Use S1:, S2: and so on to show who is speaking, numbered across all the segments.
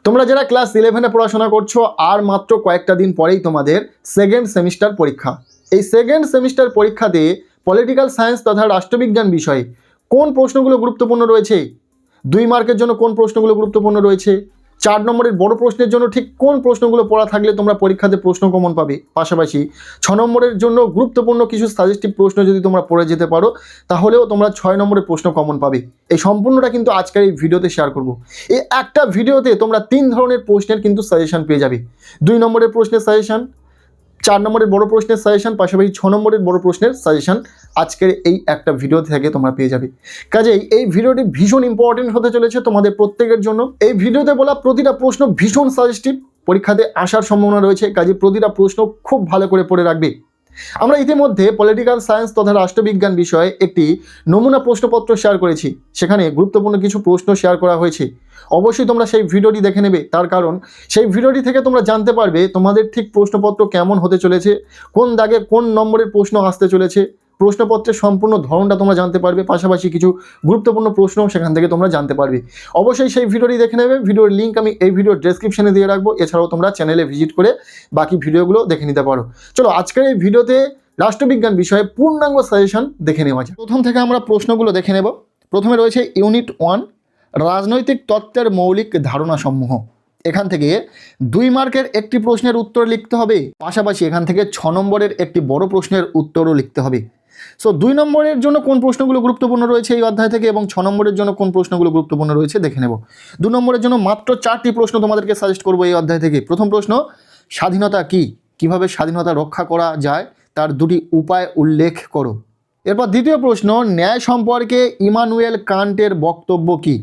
S1: তোমরা যারা ক্লাস 11-এ পড়াশোনা করছো আর মাত্র কয়েকটা দিন পরেই তোমাদের সেকেন্ড সেমিস্টার পরীক্ষা। এই সেকেন্ড সেমিস্টার পরীক্ষাতে পলিটিক্যাল সায়েন্স তথা রাষ্ট্রবিজ্ঞান বিষয়ে কোন প্রশ্নগুলো গুরুত্বপূর্ণ রয়েছে, 2 মার্কের জন্য কোন প্রশ্নগুলো গুরুত্বপূর্ণ রয়েছে, 4 নম্বরের বড় প্রশ্নের জন্য ঠিক কোন প্রশ্নগুলো পড়া থাকলে তোমরা পরীক্ষাতে প্রশ্ন কমন পাবে, পাশাপাশি 6 নম্বরের জন্য গুরুত্বপূর্ণ কিছু সাজেস্টিভ প্রশ্ন যদি তোমরা পড়ে যেতে পারো তাহলেও তোমরা 6 নম্বরের প্রশ্ন কমন পাবে। এই সম্পূর্ণটা কিন্তু আজকের এই ভিডিওতে শেয়ার করব। এই একটা ভিডিওতে তোমরা 3 ধরনের প্রশ্নের কিন্তু সাজেশন পেয়ে যাবে। 2 নম্বরের প্রশ্নের সাজেশন, 4 নম্বরের বড় প্রশ্নের সাজেশন, পাশাপাশি 6 নম্বরের বড় প্রশ্নের সাজেশন আজকের এই একটা ভিডিও থেকে তোমরা পেয়ে যাবে। কাজেই এই ভিডিওটি ভীষণ ইম্পর্টেন্ট হতে চলেছে তোমাদের প্রত্যেকের জন্য। এই ভিডিওতে বলা প্রতিটা প্রশ্ন ভীষণ সাজেস্টিভ, পরীক্ষাতে আসার সম্ভাবনা রয়েছে, কাজে প্রতিটা প্রশ্ন খুব ভালো করে পড়ে রাখবে। আমরা ইতিমধ্যে পলিটিক্যাল সায়েন্স তথা রাষ্ট্রবিজ্ঞান বিষয়ে একটি নমুনা প্রশ্নপত্র শেয়ার করেছি, সেখানে গুরুত্বপূর্ণ কিছু প্রশ্ন শেয়ার করা হয়েছে। অবশ্যই তোমরা সেই ভিডিওটি দেখে নেবে, তার কারণ সেই ভিডিওটি থেকে তোমরা জানতে পারবে তোমাদের ঠিক প্রশ্নপত্র কেমন হতে চলেছে, কোন দাগে কোন নম্বরের প্রশ্ন আসতে চলেছে, প্রশ্নপত্রের সম্পূর্ণ ধরনটা তোমরা জানতে পারবে, পাশাপাশি কিছু গুরুত্বপূর্ণ প্রশ্ন সেখান থেকে তোমরা জানতে পারবে। অবশ্যই সেই ভিডিওটি দেখে নেবে, ভিডিওর লিঙ্ক আমি এই ভিডিওর ডেসক্রিপশনে দিয়ে রাখবো। এছাড়াও তোমরা চ্যানেলে ভিজিট করে বাকি ভিডিওগুলো দেখে নিতে পারো। চলো আজকের এই ভিডিওতে রাষ্ট্রবিজ্ঞান বিষয়ে পূর্ণাঙ্গ সাজেশন দেখে নেওয়া যায়। প্রথম থেকে আমরা প্রশ্নগুলো দেখে নেব। প্রথমে রয়েছে ইউনিট 1 রাজনৈতিক তত্ত্বের মৌলিক ধারণাসমূহ। এখান থেকে 2 মার্কের একটি প্রশ্নের উত্তর লিখতে হবে, পাশাপাশি এখান থেকে 6 নম্বরের একটি বড় প্রশ্নের উত্তরও লিখতে হবে। সো 2 নম্বরের জন্য কোন প্রশ্নগুলো গুরুত্বপূর্ণ রয়েছে এই অধ্যায় থেকে এবং 6 নম্বরের জন্য কোন প্রশ্নগুলো গুরুত্বপূর্ণ রয়েছে দেখে নেব। 2 নম্বরের জন্য মাত্র 4টি প্রশ্ন তোমাদেরকে সাজেস্ট করবো এই অধ্যায় থেকে। প্রথম প্রশ্ন, স্বাধীনতা কি, কিভাবে স্বাধীনতা রক্ষা করা যায় তার 2টি উপায় উল্লেখ করো। এরপর দ্বিতীয় প্রশ্ন, ন্যায় সম্পর্কে ইমানুয়েল কান্টের বক্তব্য কি।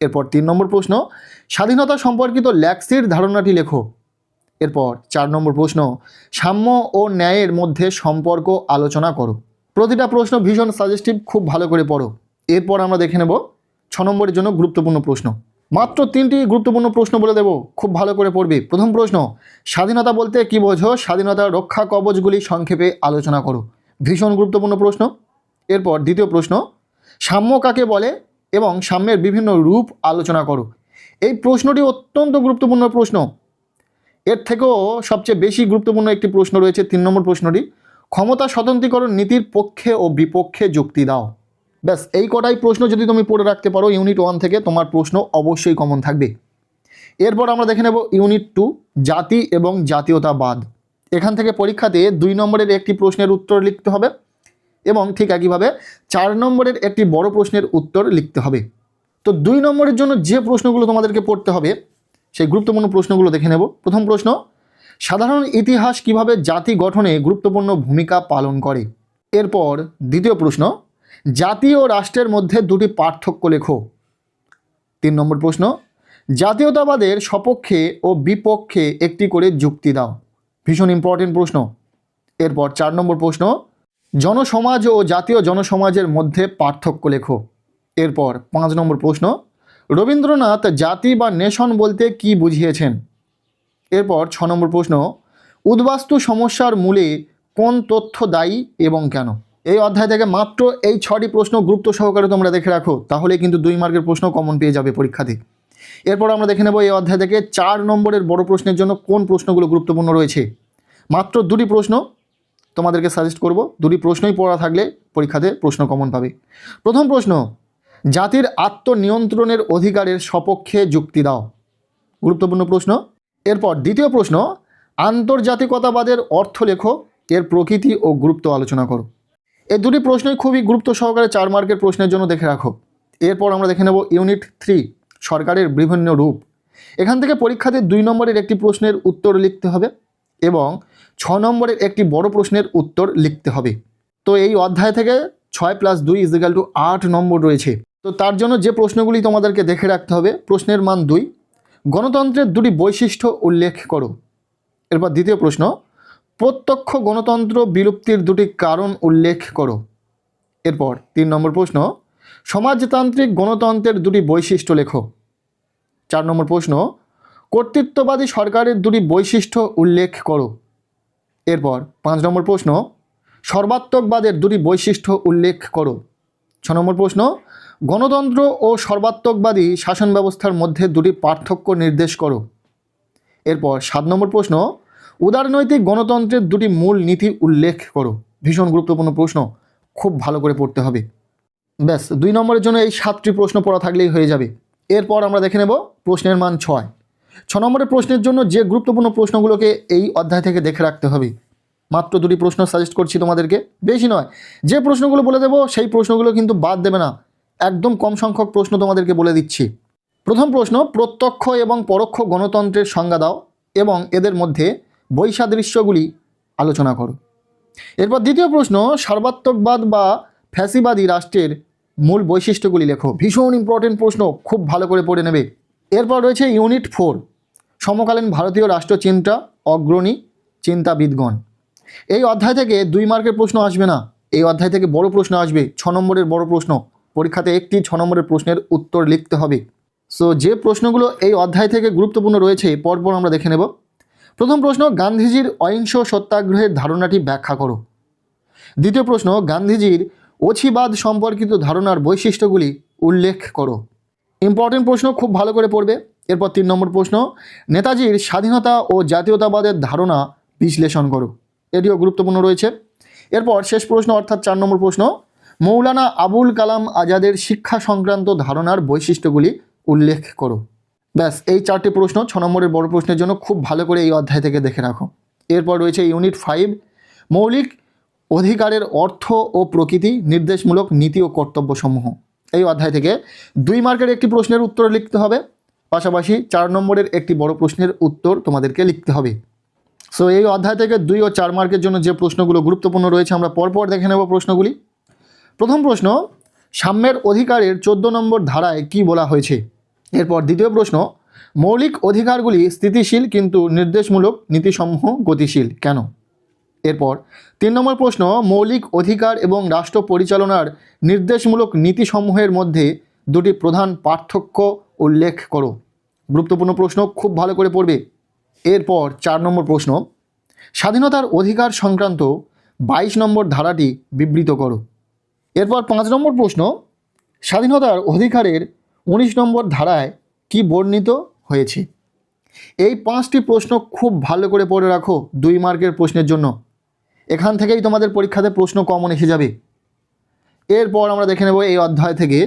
S1: এরপর 3 নম্বর প্রশ্ন, স্বাধীনতা সম্পর্কিত ল্যাক্সির ধারণাটি লেখো। এরপর 4 নম্বর প্রশ্ন, সাম্য ও ন্যায়ের মধ্যে সম্পর্ক আলোচনা করো। প্রতিটা প্রশ্ন ভীষণ সাজেস্টিভ, খুব ভালো করে পড়ো। এরপর আমরা দেখে নেব 6 নম্বরের জন্য গুরুত্বপূর্ণ প্রশ্ন। মাত্র 3টি গুরুত্বপূর্ণ প্রশ্ন বলে দেব, খুব ভালো করে পড়বে। প্রথম প্রশ্ন, স্বাধীনতা বলতে কি বোঝো, স্বাধীনতার রক্ষা কবচগুলি সংক্ষেপে আলোচনা করো। ভীষণ গুরুত্বপূর্ণ প্রশ্ন। এরপর দ্বিতীয় প্রশ্ন, সাম্য কাকে বলে এবং সাম্যের বিভিন্ন রূপ আলোচনা করো। এই প্রশ্নটি অত্যন্ত গুরুত্বপূর্ণ প্রশ্ন। এর থেকেও সবচেয়ে বেশি গুরুত্বপূর্ণ একটি প্রশ্ন রয়েছে 3 নম্বর প্রশ্নটি, ক্ষমতা স্বতন্ত্রীকরণ নীতির পক্ষে ও বিপক্ষে যুক্তি দাও। ব্যাস এই কটাই প্রশ্ন যদি তুমি পড়ে রাখতে পারো ইউনিট 1 থেকে, তোমার প্রশ্ন অবশ্যই কমন থাকবে। এরপর আমরা দেখে নেব ইউনিট 2 জাতি এবং জাতীয়তাবাদ। এখান থেকে পরীক্ষাতে 2 নম্বরের একটি প্রশ্নের উত্তর লিখতে হবে এবং ঠিক একইভাবে 4 নম্বরের একটি বড় প্রশ্নের উত্তর লিখতে হবে। তো 2 নম্বরের জন্য যে প্রশ্নগুলো তোমাদেরকে পড়তে হবে সেই গুরুত্বপূর্ণ প্রশ্নগুলো দেখে নেব। প্রথম প্রশ্ন, সাধারণ ইতিহাস কিভাবে জাতি গঠনে গুরুত্বপূর্ণ ভূমিকা পালন করে। এরপর দ্বিতীয় প্রশ্ন, জাতি ও রাষ্ট্রের মধ্যে 2টি পার্থক্য লেখো। 3 নম্বর প্রশ্ন, জাতীয়তাবাদের সপক্ষে ও বিপক্ষে একটি করে যুক্তি দাও। ভীষণ ইম্পর্টেন্ট প্রশ্ন। এরপর 4 নম্বর প্রশ্ন, জনসমাজ ও জাতীয় জনসমাজের মধ্যে পার্থক্য লেখো। এরপর 5 নম্বর প্রশ্ন, রবীন্দ্রনাথ জাতি বা নেশন বলতে কি বুঝিয়েছেন। এরপর 6 নম্বর প্রশ্ন, উদ্বাস্তু সমস্যার মূলে কোন তথ্য দায়ী এবং কেন। এই অধ্যায় থেকে মাত্র এই 6টি প্রশ্ন গুরুত্ব সহকারে তোমরা দেখে রাখো, তাহলে কিন্তু 2 মার্কের প্রশ্ন কমন পেয়ে যাবে পরীক্ষাতে। এরপর আমরা দেখে নেব এই অধ্যায় থেকে 4 নম্বরের বড় প্রশ্নের জন্য কোন প্রশ্নগুলো গুরুত্বপূর্ণ রয়েছে। মাত্র 2টি প্রশ্ন তোমাদেরকে সাজেস্ট করব, 2টি প্রশ্নই পড়া থাকলে পরীক্ষাতে প্রশ্ন কমন পাবে। প্রথম প্রশ্ন, জাতির আত্মনিয়ন্ত্রণের অধিকারের সপক্ষে যুক্তি দাও। গুরুত্বপূর্ণ প্রশ্ন। এরপর দ্বিতীয় প্রশ্ন, আন্তর্জাতিকতাবাদের অর্থ লেখো, এর প্রকৃতি ও গুরুত্ব আলোচনা করো। এই 2টি প্রশ্নই খুবই গুরুত্ব সহকারে 4 মার্কের প্রশ্নের জন্য দেখে রাখো। এরপর আমরা দেখে নেব ইউনিট 3 সরকারের বিভিন্ন রূপ। এখান থেকে পরীক্ষাতে 2 নম্বরের একটি প্রশ্নের উত্তর লিখতে হবে এবং 6 নম্বরের একটি বড় প্রশ্নের উত্তর লিখতে হবে। তো এই অধ্যায় থেকে 6 + 2 = 8 নম্বর রয়েছে। তো তার জন্য যে প্রশ্নগুলি তোমাদেরকে দেখে রাখতে হবে, প্রশ্নের মান 2, গণতন্ত্রের 2টি বৈশিষ্ট্য উল্লেখ করো। এরপর দ্বিতীয় প্রশ্ন, প্রত্যক্ষ গণতন্ত্র বিলুপ্তির 2টি কারণ উল্লেখ করো। এরপর 3 নম্বর প্রশ্ন, সমাজতান্ত্রিক গণতন্ত্রের 2টি বৈশিষ্ট্য লেখো। 4 নম্বর প্রশ্ন, কর্তৃত্ববাদী সরকারের 2টি বৈশিষ্ট্য উল্লেখ করো। এরপর 5 নম্বর প্রশ্ন, সর্বাত্মকবাদের 2টি বৈশিষ্ট্য উল্লেখ করো। 6 নম্বর প্রশ্ন, গণতন্ত্র ও সর্বাত্মকবাদী শাসন ব্যবস্থার মধ্যে দুটি পার্থক্য নির্দেশ করো। এরপর 7 নম্বর প্রশ্ন, উদারনৈতিক গণতন্ত্রের দুটি মূল নীতি উল্লেখ করো। ভীষণ গুরুত্বপূর্ণ প্রশ্ন, খুব ভালো করে পড়তে হবে। ব্যাস 2 নম্বরের জন্য এই 7টি প্রশ্ন পড়া থাকলেই হয়ে যাবে। এরপর আমরা দেখে নেব প্রশ্নের মান 6 নম্বরের প্রশ্নের জন্য যে গুরুত্বপূর্ণ প্রশ্নগুলোকে এই অধ্যায় থেকে দেখে রাখতে হবে। মাত্র 2টি প্রশ্ন সাজেস্ট করছি তোমাদেরকে, বেশি নয়। যে প্রশ্নগুলো বলে দেবো সেই প্রশ্নগুলো কিন্তু বাদ দেবে না, একদম কম সংখ্যক প্রশ্ন তোমাদেরকে বলে দিচ্ছি। প্রথম প্রশ্ন, প্রত্যক্ষ এবং পরোক্ষ গণতন্ত্রের সংজ্ঞা দাও এবং এদের মধ্যে বৈসাদৃশ্যগুলি আলোচনা করো। এরপর দ্বিতীয় প্রশ্ন, সর্বাত্মকবাদ বা ফ্যাসিবাদী রাষ্ট্রের মূল বৈশিষ্ট্যগুলি লেখো। ভীষণ ইম্পর্টেন্ট প্রশ্ন, খুব ভালো করে পড়ে নেবে। এরপর রয়েছে ইউনিট 4, সমকালীন ভারতীয় রাষ্ট্রচিন্তা অগ্রণী চিন্তাবিদগণ। এই অধ্যায় থেকে 2 মার্কের প্রশ্ন আসবে না, এই অধ্যায় থেকে বড় প্রশ্ন আসবে, 6 নম্বরের বড় প্রশ্ন। পরীক্ষাতে একটি 6 নম্বরের প্রশ্নের উত্তর লিখতে হবে। সো যে প্রশ্নগুলো এই অধ্যায় থেকে গুরুত্বপূর্ণ রয়েছে পরপর আমরা দেখে নেব। প্রথম প্রশ্ন, গান্ধীজির অহিংস সত্যাগ্রহের ধারণাটি ব্যাখ্যা করো। দ্বিতীয় প্রশ্ন, গান্ধীজির অছিবাদ সম্পর্কিত ধারণার বৈশিষ্ট্যগুলি উল্লেখ করো। ইম্পর্টেন্ট প্রশ্ন, খুব ভালো করে পড়বে। এরপর 3 নম্বর প্রশ্ন, নেতাজির স্বাধীনতা ও জাতীয়তাবাদের ধারণা বিশ্লেষণ করো। এটিও গুরুত্বপূর্ণ রয়েছে। এরপর শেষ প্রশ্ন অর্থাৎ 4 নম্বর প্রশ্ন, মৌলানা আবুল কালাম আজাদের শিক্ষা সংক্রান্ত ধারণার বৈশিষ্ট্যগুলি উল্লেখ করো। ব্যাস এই 4টি প্রশ্ন 6 নম্বরের বড় প্রশ্নের জন্য খুব ভালো করে এই অধ্যায় থেকে দেখে রাখো। এরপর রয়েছে ইউনিট 5, মৌলিক অধিকারের অর্থ ও প্রকৃতি, নির্দেশমূলক নীতি ও কর্তব্যসমূহ। এই অধ্যায় থেকে 2 মার্কের একটি প্রশ্নের উত্তর লিখতে হবে, পাশাপাশি 4 নম্বরের একটি বড় প্রশ্নের উত্তর তোমাদেরকে লিখতে হবে। সো এই অধ্যায় থেকে 2 ও 4 মার্কের জন্য যে প্রশ্নগুলো গুরুত্বপূর্ণ রয়েছে আমরা পরপর দেখে নেব প্রশ্নগুলি। প্রথম প্রশ্ন, সাম্যের অধিকারের 14 নম্বর ধারায় কি বলা হয়েছে। এরপর দ্বিতীয় প্রশ্ন, মৌলিক অধিকারগুলি স্থিতিশীল কিন্তু নির্দেশমূলক নীতিসমূহ গতিশীল কেন। এরপর 3 নম্বর প্রশ্ন, মৌলিক অধিকার এবং রাষ্ট্র পরিচালনার নির্দেশমূলক নীতিসমূহের মধ্যে দুটি প্রধান পার্থক্য উল্লেখ করো। গুরুত্বপূর্ণ প্রশ্ন, খুব ভালো করে পড়বে। এরপর 4 নম্বর প্রশ্ন, স্বাধীনতার অধিকার সংক্রান্ত 22 নম্বর ধারাটি বিবৃত করো। এরপর 5 নম্বর প্রশ্ন, স্বাধীনতার অধিকারের 19 নম্বর ধারায় কি বর্ণিত হয়েছে। এই 5টি প্রশ্ন খুব ভালো করে পড়ে রাখো 2 মার্কের প্রশ্নের জন্য, এখান থেকেই তোমাদের পরীক্ষাতে প্রশ্ন কমন এসে যাবে। এরপর আমরা দেখে নেব এই অধ্যায় থেকে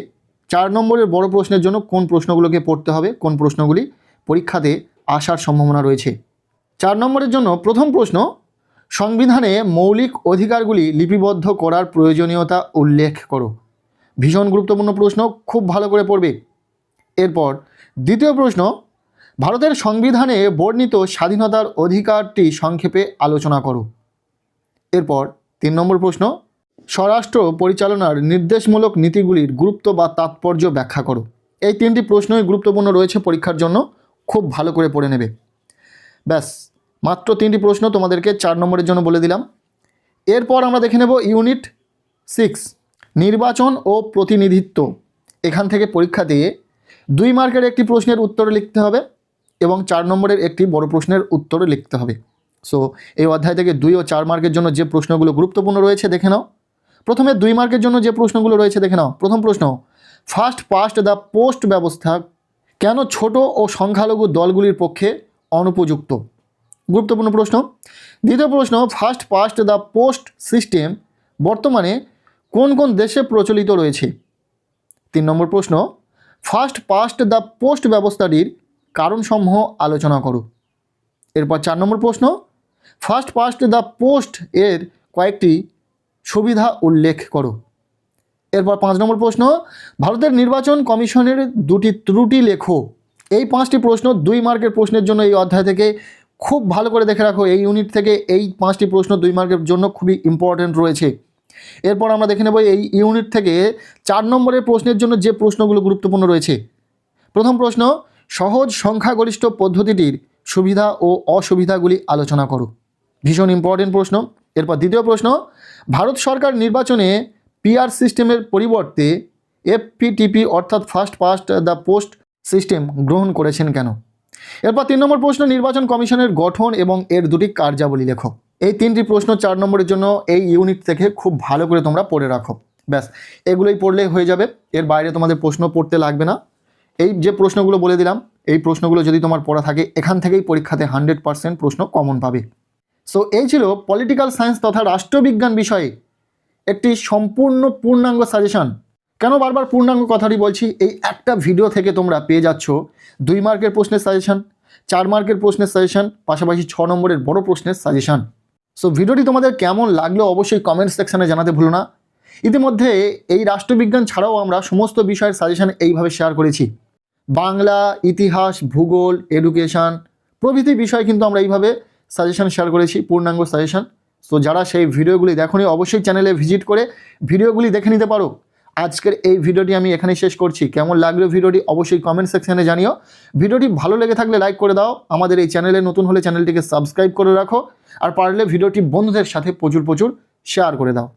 S1: 4 নম্বরের বড় প্রশ্নের জন্য কোন প্রশ্নগুলোকে পড়তে হবে, কোন প্রশ্নগুলি পরীক্ষাতে আসার সম্ভাবনা রয়েছে। 4 নম্বরের জন্য প্রথম প্রশ্ন, সংবিধানে মৌলিক অধিকারগুলি লিপিবদ্ধ করার প্রয়োজনীয়তা উল্লেখ করো। ভীষণ গুরুত্বপূর্ণ প্রশ্ন, খুব ভালো করে পড়বে। এরপর দ্বিতীয় প্রশ্ন, ভারতের সংবিধানে বর্ণিত স্বাধীনতার অধিকারটি সংক্ষেপে আলোচনা করো। এরপর 3 নম্বর প্রশ্ন, স্বরাষ্ট্র পরিচালনার নির্দেশমূলক নীতিগুলির গুরুত্ব বা তাৎপর্য ব্যাখ্যা করো। এই 3টি প্রশ্নই গুরুত্বপূর্ণ রয়েছে পরীক্ষার জন্য, খুব ভালো করে পড়ে নেবে। ব্যাস মাত্র 3টি প্রশ্ন তোমাদেরকে 4 নম্বরের জন্য বলে দিলাম। এরপর আমরা দেখে নেব ইউনিট 6, নির্বাচন ও প্রতিনিধিত্ব। এখান থেকে পরীক্ষাতে 2 মার্কের একটি প্রশ্নের উত্তর লিখতে হবে এবং 4 নম্বরের একটি বড় প্রশ্নের উত্তর লিখতে হবে। সো এই অধ্যায় থেকে 2 ও 4 মার্কের জন্য যে প্রশ্নগুলো গুরুত্বপূর্ণ রয়েছে দেখে নাও। প্রথমে 2 মার্কের জন্য যে প্রশ্নগুলো রয়েছে দেখে নাও। প্রথম প্রশ্ন, ফার্স্ট পাস্ট দ্য পোস্ট ব্যবস্থা কেন ছোট ও সংখ্যালঘু দলগুলির পক্ষে অনুপযুক্ত। গুরুত্বপূর্ণ প্রশ্ন। দ্বিতীয় প্রশ্ন, first past the post system বর্তমানে কোন কোন দেশে প্রচলিত রয়েছে। 3 নম্বর প্রশ্ন, ফার্স্ট পাস্ট দ্য পোস্ট ব্যবস্থাটির কারণসমূহ আলোচনা করো। এরপর 4 নম্বর প্রশ্ন, ফার্স্ট পাস্ট দ্য পোস্ট এর কয়েকটি সুবিধা উল্লেখ করো। এরপর 5 নম্বর প্রশ্ন, ভারতের নির্বাচন কমিশনের 2টি ত্রুটি লেখো। এই 5টি প্রশ্ন 2 মার্কের প্রশ্নের জন্য এই অধ্যায় থেকে খুব ভালো করে দেখে রাখো। এই ইউনিট থেকে এই 5টি প্রশ্ন 2 মার্কের জন্য খুবই ইম্পর্টেন্ট রয়েছে। এরপর আমরা দেখে নেব এই ইউনিট থেকে 4 নম্বরের প্রশ্নের জন্য যে প্রশ্নগুলো গুরুত্বপূর্ণ রয়েছে। প্রথম প্রশ্ন, সহজ সংখ্যাগরিষ্ঠ পদ্ধতিটির সুবিধা ও অসুবিধাগুলি আলোচনা করো। ভীষণ ইম্পর্টেন্ট প্রশ্ন। এরপর দ্বিতীয় প্রশ্ন, ভারত সরকার নির্বাচনে পিআর সিস্টেমের পরিবর্তে এফপিটিপি অর্থাৎ first past the post system গ্রহণ করেছেন কেন। এরপর 3 নম্বর প্রশ্ন, নির্বাচন কমিশনের গঠন এবং এর 2টি কার্যাবলী লেখো। এই 3টি প্রশ্ন 4 নম্বরের জন্য এই ইউনিট থেকে খুব ভালো করে তোমরা পড়ে রাখো। ব্যাস এগুলোই পড়লেই হয়ে যাবে, এর বাইরে তোমাদের প্রশ্ন পড়তে লাগবে না। এই যে প্রশ্নগুলো বলে দিলাম, এই প্রশ্নগুলো যদি তোমার পড়া থাকে এখান থেকেই পরীক্ষাতে 100% প্রশ্ন কমন পাবে। সো এই ছিল পলিটিক্যাল সায়েন্স তথা রাষ্ট্রবিজ্ঞান বিষয়ে একটি সম্পূর্ণ পূর্ণাঙ্গ সাজেশন। কেন বারবার পূর্ণাঙ্গ কথাটি বলছি, এই একটা ভিডিও থেকে তোমরা পেয়ে যাচ্ছ 2 মার্কের প্রশ্নের সাজেশন, 4 মার্কের প্রশ্নের সাজেশন, পাশাপাশি 6 নম্বরের বড় প্রশ্নের সাজেশন। সো ভিডিওটি তোমাদের কেমন লাগলো অবশ্যই কমেন্ট সেকশনে জানাতে ভুলো না। ইতিমধ্যে এই রাষ্ট্রবিজ্ঞান ছাড়াও আমরা সমস্ত বিষয়ের সাজেশন এইভাবে শেয়ার করেছি। বাংলা, ইতিহাস, ভূগোল, এডুকেশন প্রভৃতি বিষয় কিন্তু আমরা এইভাবে সাজেশন শেয়ার করেছি, পূর্ণাঙ্গ সাজেশন। সো যারা সেই ভিডিওগুলি দেখোনি অবশ্যই চ্যানেলে ভিজিট করে ভিডিওগুলি দেখে নিতে পারো। আজকের এই ভিডিওটি আমি এখানেই শেষ করছি। কেমন লাগলো ভিডিওটি অবশ্যই কমেন্ট সেকশনে জানিও। ভিডিওটি ভালো লেগে থাকলে লাইক করে দাও, আমাদের এই চ্যানেলে নতুন হলে চ্যানেলটিকে সাবস্ক্রাইব করে রাখো, আর পারলে ভিডিওটি বন্ধুদের সাথে প্রচুর শেয়ার করে দাও।